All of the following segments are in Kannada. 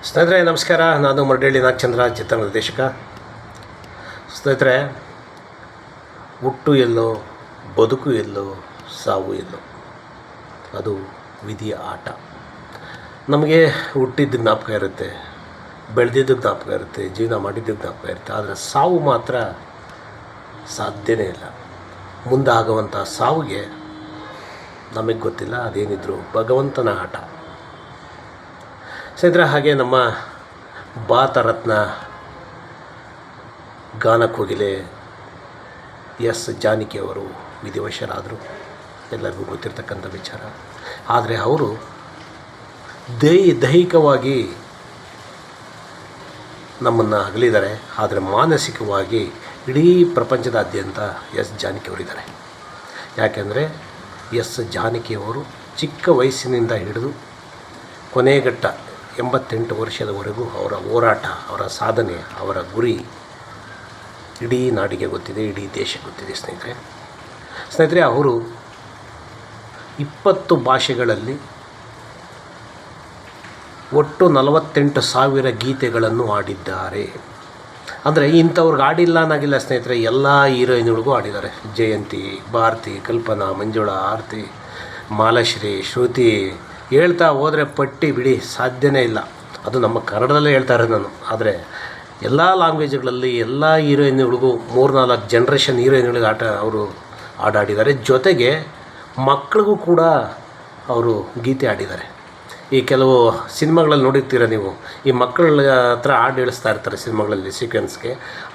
ಸ್ನೇಹಿತರೆ ನಮಸ್ಕಾರ. ನಾನು ಮರಡಳ್ಳಿ ನಾಗಚಂದ್ರ, ಚಿತ್ರ ನಿರ್ದೇಶಕ. ಸ್ನೇಹಿತರೆ, ಹುಟ್ಟು ಎಲ್ಲೋ, ಬದುಕು ಎಲ್ಲೋ, ಸಾವು ಎಲ್ಲೋ, ಅದು ವಿಧಿಯ ಆಟ. ನಮಗೆ ಹುಟ್ಟಿದ್ದ ಜ್ಞಾಪಕ ಇರುತ್ತೆ, ಬೆಳೆದಿದ್ದ ಜ್ಞಾಪಕ ಇರುತ್ತೆ, ಜೀವನ ಮಾಡಿದ್ದ ಜ್ಞಾಪಕ ಇರುತ್ತೆ. ಆದರೆ ಸಾವು ಮಾತ್ರ ಸಾಧ್ಯವೇ ಇಲ್ಲ. ಮುಂದಾಗುವಂಥ ಸಾವಿಗೆ ನಮಗೆ ಗೊತ್ತಿಲ್ಲ, ಅದೇನಿದ್ರು ಭಗವಂತನ ಆಟ. ಸ್ನೇಹಿತರೆ, ಹಾಗೆ ನಮ್ಮ ಭಾರತರತ್ನ ಗಾನಕೋಗಿಲೆ ಎಸ್ ಜಾನಕಿಯವರು ವಿಧಿವಶರಾದರು, ಎಲ್ಲರಿಗೂ ಗೊತ್ತಿರ್ತಕ್ಕಂಥ ವಿಚಾರ. ಆದರೆ ಅವರು ದೈಹಿಕವಾಗಿ ನಮ್ಮನ್ನು ಅಗಲಿದ್ದಾರೆ, ಆದರೆ ಮಾನಸಿಕವಾಗಿ ಇಡೀ ಪ್ರಪಂಚದಾದ್ಯಂತ ಎಸ್ ಜಾನಕಿಯವರಿದ್ದಾರೆ. ಯಾಕೆಂದರೆ ಎಸ್ ಜಾನಕಿಯವರು ಚಿಕ್ಕ ವಯಸ್ಸಿನಿಂದ ಹಿಡಿದು ಕೊನೆಗಟ್ಟ 88 ವರ್ಷದವರೆಗೂ ಅವರ ಹೋರಾಟ, ಅವರ ಸಾಧನೆ, ಅವರ ಗುರಿ ಇಡೀ ನಾಡಿಗೆ ಗೊತ್ತಿದೆ, ಇಡೀ ದೇಶಕ್ಕೆ ಗೊತ್ತಿದೆ. ಸ್ನೇಹಿತರೆ, ಅವರು 20 ಭಾಷೆಗಳಲ್ಲಿ ಒಟ್ಟು 48,000 ಗೀತೆಗಳನ್ನು ಹಾಡಿದ್ದಾರೆ. ಅಂದರೆ ಇಂಥವ್ರಿಗೆ ಹಾಡಿಲ್ಲ ಅನ್ನೋಗಿಲ್ಲ ಸ್ನೇಹಿತರೆ, ಎಲ್ಲ ಹೀರೋಯಿನ್ಗಳಿಗೂ ಹಾಡಿದ್ದಾರೆ. ಜಯಂತಿ, ಭಾರತಿ, ಕಲ್ಪನಾ, ಮಂಜುಳಾ, ಆರತಿ, ಮಾಲಾಶ್ರೀ, ಶ್ರುತಿ, ಹೇಳ್ತಾ ಹೋದರೆ ಪಟ್ಟಿ ಬಿಡಿ ಸಾಧ್ಯನೇ ಇಲ್ಲ. ಅದು ನಮ್ಮ ಕನ್ನಡದಲ್ಲೇ ಹೇಳ್ತಾ ಇರೋದು ನಾನು. ಆದರೆ ಎಲ್ಲ ಲ್ಯಾಂಗ್ವೇಜ್ಗಳಲ್ಲಿ ಎಲ್ಲ ಹೀರೋಯಿನ್ಗಳಿಗೂ 3-4 ಜನ್ರೇಷನ್ ಹೀರೋಯಿನ್ಗಳಿಗೆ ಅವರು ಹಾಡಿದ್ದಾರೆ. ಜೊತೆಗೆ ಮಕ್ಕಳಿಗೂ ಕೂಡ ಅವರು ಗೀತೆ ಹಾಡಿದ್ದಾರೆ. ಈ ಕೆಲವು ಸಿನಿಮಾಗಳಲ್ಲಿ ನೋಡಿರ್ತೀರ ನೀವು, ಈ ಮಕ್ಕಳ ಹತ್ರ ಹಾಡು ಹೇಳಿಸ್ತಾ ಇರ್ತಾರೆ ಸಿನಿಮಾಗಳಲ್ಲಿ ಸೀಕ್ವೆನ್ಸ್ಗೆ.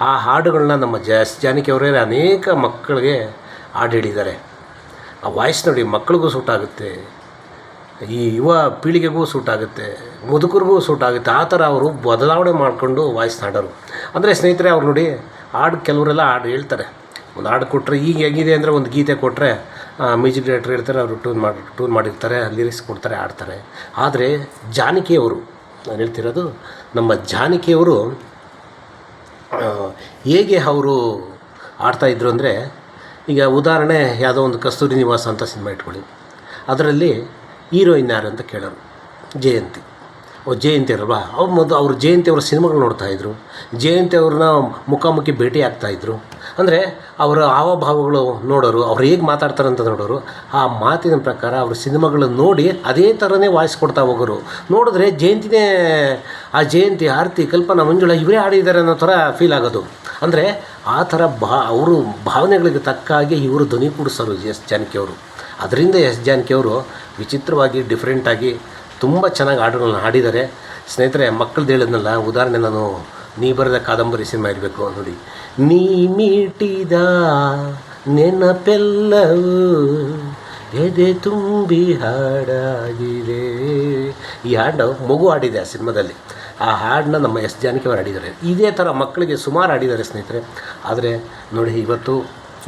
ಆ ಹಾಡುಗಳನ್ನ ನಮ್ಮ ಜಾನಕಿಯವರೇ ಅನೇಕ ಮಕ್ಕಳಿಗೆ ಹಾಡು ಹೇಳಿದ್ದಾರೆ. ಆ ವಾಯ್ಸ್ ನೋಡಿ, ಮಕ್ಕಳಿಗೂ ಸೂಟ್ ಆಗುತ್ತೆ, ಈ ಯುವ ಪೀಳಿಗೆಗೂ ಸೂಟ್ ಆಗುತ್ತೆ, ಮುದುಕರಿಗೂ ಸೂಟ್ ಆಗುತ್ತೆ. ಆ ಥರ ಅವರು ಬದಲಾವಣೆ ಮಾಡಿಕೊಂಡು ವಾಯ್ಸ್ ಹಾಡೋರು. ಅಂದರೆ ಸ್ನೇಹಿತರೆ, ಅವ್ರು ನೋಡಿ, ಹಾಡು ಕೆಲವರೆಲ್ಲ ಹಾಡು ಹೇಳ್ತಾರೆ. ಒಂದು ಹಾಡು ಕೊಟ್ಟರೆ ಈಗ ಹೇಗಿದೆ ಅಂದರೆ, ಒಂದು ಗೀತೆ ಕೊಟ್ಟರೆ ಮ್ಯೂಸಿಕ್ ಡೈರೆಕ್ಟರ್ ಹೇಳ್ತಾರೆ, ಅವರು ಟ್ಯೂನ್ ಮಾಡಿರ್ತಾರೆ, ಲಿರಿಕ್ಸ್ ಕೊಡ್ತಾರೆ, ಹಾಡ್ತಾರೆ. ಆದರೆ ಜಾನಕಿಯವರು, ನಾನು ಹೇಳ್ತಿರೋದು ನಮ್ಮ ಜಾನಕಿಯವರು ಹೇಗೆ ಅವರು ಹಾಡ್ತಾಯಿದ್ರು ಅಂದರೆ, ಈಗ ಉದಾಹರಣೆ ಯಾವುದೋ ಒಂದು ಕಸ್ತೂರಿ ನಿವಾಸ ಅಂತ ಸಿನಿಮಾ ಇಟ್ಕೊಳ್ಳಿ. ಅದರಲ್ಲಿ ಹೀರೋಯಿನ್ ಯಾರು ಅಂತ ಕೇಳೋರು, ಜಯಂತಿ. ಜಯಂತಿ ಅವರಲ್ವಾ, ಅವರು ಜಯಂತಿ ಅವರ ಸಿನಿಮಾಗಳು ನೋಡ್ತಾಯಿದ್ರು, ಜಯಂತಿ ಅವ್ರನ್ನ ಮುಖಾಮುಖಿ ಭೇಟಿ ಆಗ್ತಾಯಿದ್ರು. ಅಂದರೆ ಅವರ ಹಾವಭಾವಗಳು ನೋಡೋರು, ಅವ್ರು ಹೇಗೆ ಮಾತಾಡ್ತಾರೆ ಅಂತ ನೋಡೋರು. ಆ ಮಾತಿನ ಪ್ರಕಾರ ಅವ್ರ ಸಿನಿಮಾಗಳನ್ನು ನೋಡಿ ಅದೇ ಥರನೇ ವಾಯ್ಸ್ ಕೊಡ್ತಾ ಹೋಗೋರು. ನೋಡಿದ್ರೆ ಜಯಂತಿನೇ, ಆ ಜಯಂತಿ, ಆರತಿ, ಕಲ್ಪನಾ, ಮಂಜುಳಾ ಇವರೇ ಹಾಡಿದ್ದಾರೆ ಅನ್ನೋ ಥರ ಫೀಲ್ ಆಗೋದು. ಅಂದರೆ ಆ ಥರ ಅವರು ಭಾವನೆಗಳಿಗೆ ತಕ್ಕ ಹಾಗೆ ಇವರು ಧ್ವನಿ ಕೂಡಿಸೋರು ಎಸ್ ಜಾನಕಿಯವರು. ಅದರಿಂದ ಎಸ್ ಜಾನಕಿಯವರು ವಿಚಿತ್ರವಾಗಿ, ಡಿಫ್ರೆಂಟಾಗಿ ತುಂಬ ಚೆನ್ನಾಗಿ ಹಾಡುಗಳನ್ನ ಹಾಡಿದ್ದಾರೆ. ಸ್ನೇಹಿತರೆ, ಮಕ್ಕಳದ್ದು ಹೇಳಿದ್ನಲ್ಲ ಉದಾಹರಣೆ, ನಾನು ನೀ ಬರೆದ ಕಾದಂಬರಿ ಸಿನಿಮಾ ಇರಬೇಕು ನೋಡಿ. ನೀ ಮೀಟಿದ ನೆನಪೆಲ್ಲವೂ ಎದೆ ತುಂಬಿ ಹಾಡಾಗಿದೆ. ಈ ಹಾಡು ಮಗು ಹಾಡಿದೆ ಆ ಸಿನಿಮಾದಲ್ಲಿ. ಆ ಹಾಡನ್ನ ನಮ್ಮ ಎಸ್ ಜಾನಕಿಯವರು ಹಾಡಿದ್ದಾರೆ. ಇದೇ ಥರ ಮಕ್ಕಳಿಗೆ ಸುಮಾರು ಹಾಡಿದ್ದಾರೆ ಸ್ನೇಹಿತರೆ. ಆದರೆ ನೋಡಿ, ಇವತ್ತು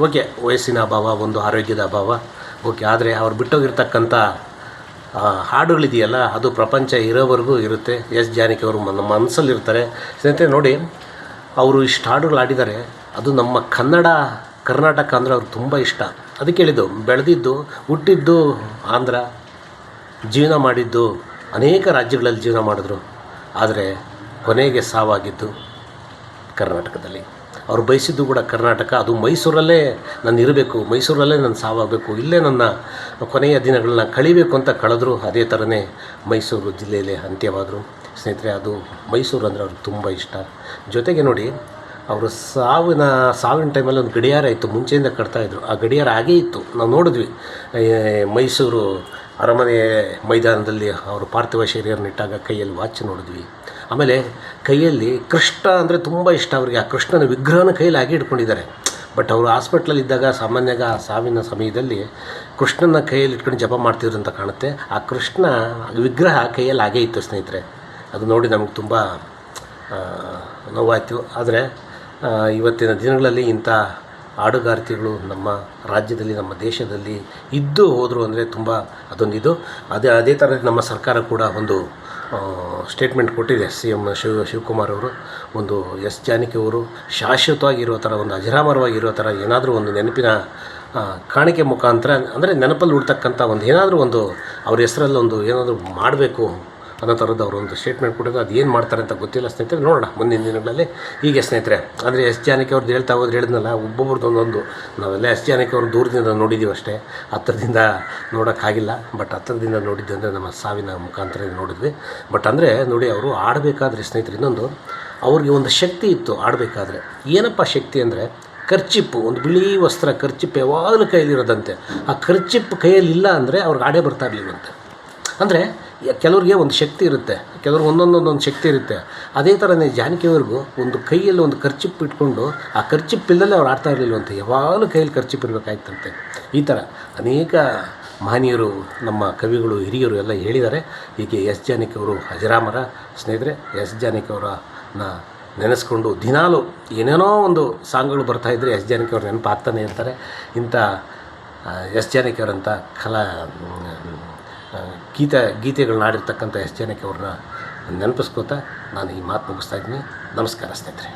ಓಕೆ, ವಯಸ್ಸಿನ ಅಭಾವ, ಒಂದು ಆರೋಗ್ಯದ ಅಭಾವ ಓಕೆ, ಆದರೆ ಅವ್ರು ಬಿಟ್ಟೋಗಿರ್ತಕ್ಕಂಥ ಹಾಡುಗಳಿದೆಯಲ್ಲ, ಅದು ಪ್ರಪಂಚ ಇರೋವರೆಗೂ ಇರುತ್ತೆ. ಎಸ್ ಜಾನಕಿಯವರು ನಮ್ಮ ಮನಸ್ಸಲ್ಲಿರ್ತಾರೆ. ಸ್ನೇಹಿತರೆ ನೋಡಿ, ಅವರು ಇಷ್ಟು ಹಾಡುಗಳು ಹಾಡಿದ್ದಾರೆ. ಅದು ನಮ್ಮ ಕರ್ನಾಟಕ ಅಂದರೆ ಅವ್ರಿಗೆ ತುಂಬ ಇಷ್ಟ. ಅದಕ್ಕೆ ಹೇಳಿದ್ದು, ಬೆಳೆದಿದ್ದು ಹುಟ್ಟಿದ್ದು ಆಂಧ್ರ, ಜೀವನ ಮಾಡಿದ್ದು ಅನೇಕ ರಾಜ್ಯಗಳಲ್ಲಿ ಜೀವನ ಮಾಡಿದ್ರು. ಆದರೆ ಕೊನೆಗೆ ಸಾವಾಗಿದ್ದು ಕರ್ನಾಟಕದಲ್ಲಿ. ಅವ್ರು ಬಯಸಿದ್ದು ಕೂಡ ಕರ್ನಾಟಕ, ಅದು ಮೈಸೂರಲ್ಲೇ ನಾನು ಇರಬೇಕು, ಮೈಸೂರಲ್ಲೇ ನಾನು ಸಾವಾಗಬೇಕು, ಇಲ್ಲೇ ನನ್ನ ಕೊನೆಯ ದಿನಗಳನ್ನ ಕಳಿಬೇಕು ಅಂತ ಕಳೆದ್ರು. ಅದೇ ಥರನೇ ಮೈಸೂರು ಜಿಲ್ಲೆಯಲ್ಲೇ ಅಂತ್ಯವಾದರು. ಸ್ನೇಹಿತರೆ, ಅದು ಮೈಸೂರು ಅಂದರೆ ಅವ್ರಿಗೆ ತುಂಬ ಇಷ್ಟ. ಜೊತೆಗೆ ನೋಡಿ, ಅವರು ಸಾವಿನ ಟೈಮಲ್ಲಿ ಒಂದು ಗಡಿಯಾರ ಇತ್ತು, ಮುಂಚೆಯಿಂದ ಕಟ್ತಾಯಿದ್ರು. ಆ ಗಡಿಯಾರ ಹಾಗೇ ಇತ್ತು, ನಾವು ನೋಡಿದ್ವಿ ಮೈಸೂರು ಅರಮನೆ ಮೈದಾನದಲ್ಲಿ ಅವರು ಪಾರ್ಥಿವ ಶರೀರನಿಟ್ಟಾಗ ಕೈಯಲ್ಲಿ ವಾಚ್ ನೋಡಿದ್ವಿ. ಆಮೇಲೆ ಕೈಯಲ್ಲಿ ಕೃಷ್ಣ ಅಂದರೆ ತುಂಬ ಇಷ್ಟ ಅವರಿಗೆ. ಆ ಕೃಷ್ಣನ ವಿಗ್ರಹನ ಕೈಯಲ್ಲಿ ಹಾಗೆ ಇಟ್ಕೊಂಡಿದ್ದಾರೆ. ಬಟ್ ಅವರು ಹಾಸ್ಪಿಟ್ಲಲ್ಲಿದ್ದಾಗ ಸಾಮಾನ್ಯವಾಗಿ ಆ ಸಾವಿನ ಸಮಯದಲ್ಲಿ ಕೃಷ್ಣನ ಕೈಯಲ್ಲಿ ಇಟ್ಕೊಂಡು ಜಪ ಮಾಡ್ತಿದ್ರು ಅಂತ ಕಾಣುತ್ತೆ. ಆ ಕೃಷ್ಣ ವಿಗ್ರಹ ಕೈಯಲ್ಲಿ ಹಾಗೇ ಇತ್ತು ಸ್ನೇಹಿತರೆ. ಅದು ನೋಡಿ ನಮಗೆ ತುಂಬ ನೋವಾಯಿತು. ಆದರೆ ಇವತ್ತಿನ ದಿನಗಳಲ್ಲಿ ಇಂಥ ಹಾಡುಗಾರ್ತಿಗಳು ನಮ್ಮ ರಾಜ್ಯದಲ್ಲಿ, ನಮ್ಮ ದೇಶದಲ್ಲಿ ಇದ್ದು ಹೋದರು ಅಂದರೆ ತುಂಬ ಅದೊಂದಿದು. ಅದೇ ಥರ ನಮ್ಮ ಸರ್ಕಾರ ಕೂಡ ಒಂದು ಸ್ಟೇಟ್ಮೆಂಟ್ ಕೊಟ್ಟಿದೆ. CM ಶಿವಕುಮಾರ್ ಅವರು ಒಂದು ಎಸ್ ಜಾನಕಿಯವರು ಶಾಶ್ವತವಾಗಿರೋ ಥರ, ಒಂದು ಅಜರಾಮರವಾಗಿರೋ ಥರ ಏನಾದರೂ ಒಂದು ನೆನಪಿನ ಕಾಣಿಕೆ ಮುಖಾಂತರ, ಅಂದರೆ ನೆನಪಲ್ಲಿ ಉಳ್ತಕ್ಕಂಥ ಒಂದು ಏನಾದರೂ ಒಂದು ಅವ್ರ ಹೆಸರಲ್ಲಿ ಒಂದು ಏನಾದರೂ ಮಾಡಬೇಕು, ಅನ್ನೋ ಥರದ್ದು ಅವರು ಒಂದು ಸ್ಟೇಟ್ಮೆಂಟ್ ಕೊಟ್ಟಿದ್ದು. ಅದು ಏನು ಮಾಡ್ತಾರೆ ಅಂತ ಗೊತ್ತಿಲ್ಲ ಸ್ನೇಹಿತರೆ, ನೋಡೋಣ ಮುಂದಿನ ದಿನಗಳಲ್ಲಿ. ಹೀಗೆ ಸ್ನೇಹಿತರೆ, ಅಂದರೆ ಎಸ್ ಜಾನಕಿ ಅವ್ರದ್ದು ಹೇಳ್ತಾ ಹೋದ್ರೆ ಹೇಳಿದ್ನಲ್ಲ, ಒಬ್ಬೊಬ್ರದ್ದು ಒಂದೊಂದು. ನಾವೆಲ್ಲ ಎಸ್ ಜಾನಕಿ ಅವ್ರು ದೂರದಿಂದ ನೋಡಿದ್ದೀವಿ ಅಷ್ಟೇ, ಹತ್ತಿರದಿಂದ ನೋಡೋಕ್ಕಾಗಿಲ್ಲ. ಬಟ್ ಹತ್ತಿರದಿಂದ ನೋಡಿದ್ದು ಅಂದರೆ ನಮ್ಮ ಸಾವಿನ ಮುಖಾಂತರ ನೋಡಿದ್ವಿ. ಬಟ್ ಅಂದರೆ ನೋಡಿ, ಅವರು ಆಡಬೇಕಾದ್ರೆ ಸ್ನೇಹಿತರೆ, ಇನ್ನೊಂದು ಅವ್ರಿಗೆ ಒಂದು ಶಕ್ತಿ ಇತ್ತು ಆಡಬೇಕಾದ್ರೆ. ಏನಪ್ಪ ಶಕ್ತಿ ಅಂದರೆ, ಖರ್ಚಿಪ್ಪು, ಒಂದು ಬಿಳಿ ವಸ್ತ್ರ ಖರ್ಚಿಪ್ಪು ಯಾವಾಗಲೂ ಕೈಯಲ್ಲಿರೋದಂತೆ. ಆ ಖರ್ಚಿಪ್ಪು ಕೈಯಲ್ಲಿ ಇಲ್ಲ ಅಂದರೆ ಅವ್ರಿಗೆ ಆಡೇ ಬರ್ತಾ ಇರಲಿಲ್ಲಂತೆ. ಅಂದರೆ ಕೆಲವ್ರಿಗೆ ಒಂದು ಶಕ್ತಿ ಇರುತ್ತೆ, ಕೆಲವ್ರಿಗೆ ಒಂದೊಂದೊಂದೊಂದು ಶಕ್ತಿ ಇರುತ್ತೆ. ಅದೇ ಥರನೇ ಜಾನಕಿಯವ್ರಿಗೂ ಒಂದು ಕೈಯಲ್ಲಿ ಒಂದು ಖರ್ಚಿಪ್ಪು ಇಟ್ಕೊಂಡು ಆ ಖರ್ಚಿಪ್ಪಿಲ್ಲದೆ ಅವ್ರು ಆಡ್ತಾ ಇರಲಿಲ್ಲವಂತೆ. ಯಾವಾಗಲೂ ಕೈಯಲ್ಲಿ ಖರ್ಚಿಪ್ಪು ಇರಬೇಕಾಯ್ತಂತೆ. ಈ ಥರ ಅನೇಕ ಮಹನೀಯರು, ನಮ್ಮ ಕವಿಗಳು, ಹಿರಿಯರು ಎಲ್ಲ ಹೇಳಿದ್ದಾರೆ. ಹೀಗೆ ಎಸ್ ಜಾನಕಿ ಅವರು ಅಜರಾಮರ ಸ್ನೇಹಿತರೆ. ಎಸ್ ಜಾನಕಿ ಅವರನ್ನ ನೆನೆಸ್ಕೊಂಡು ದಿನಾಲೂ ಏನೇನೋ ಒಂದು ಸಾಂಗ್ಗಳು ಬರ್ತಾಯಿದ್ರೆ ಎಸ್ ಜಾನಕಿ ಅವ್ರು ನೆನಪಾಗ್ತಾನೆ ಇರ್ತಾರೆ. ಇಂಥ ಎಸ್ ಜಾನಕಿ ಅವರಂಥ ಗೀತೆಗಳನ್ನ ಆಡಿರ್ತಕ್ಕಂಥ ಎಸ್ ಜಾನಕಿ ಅವ್ರನ್ನ ನೆನಪಿಸ್ಕೋತಾ ನಾನು ಈ ಮಾತು ಮುಗಿಸ್ತಾ ಇದ್ದೀನಿ. ನಮಸ್ಕಾರ ಸ್ನೇಹಿತರೆ.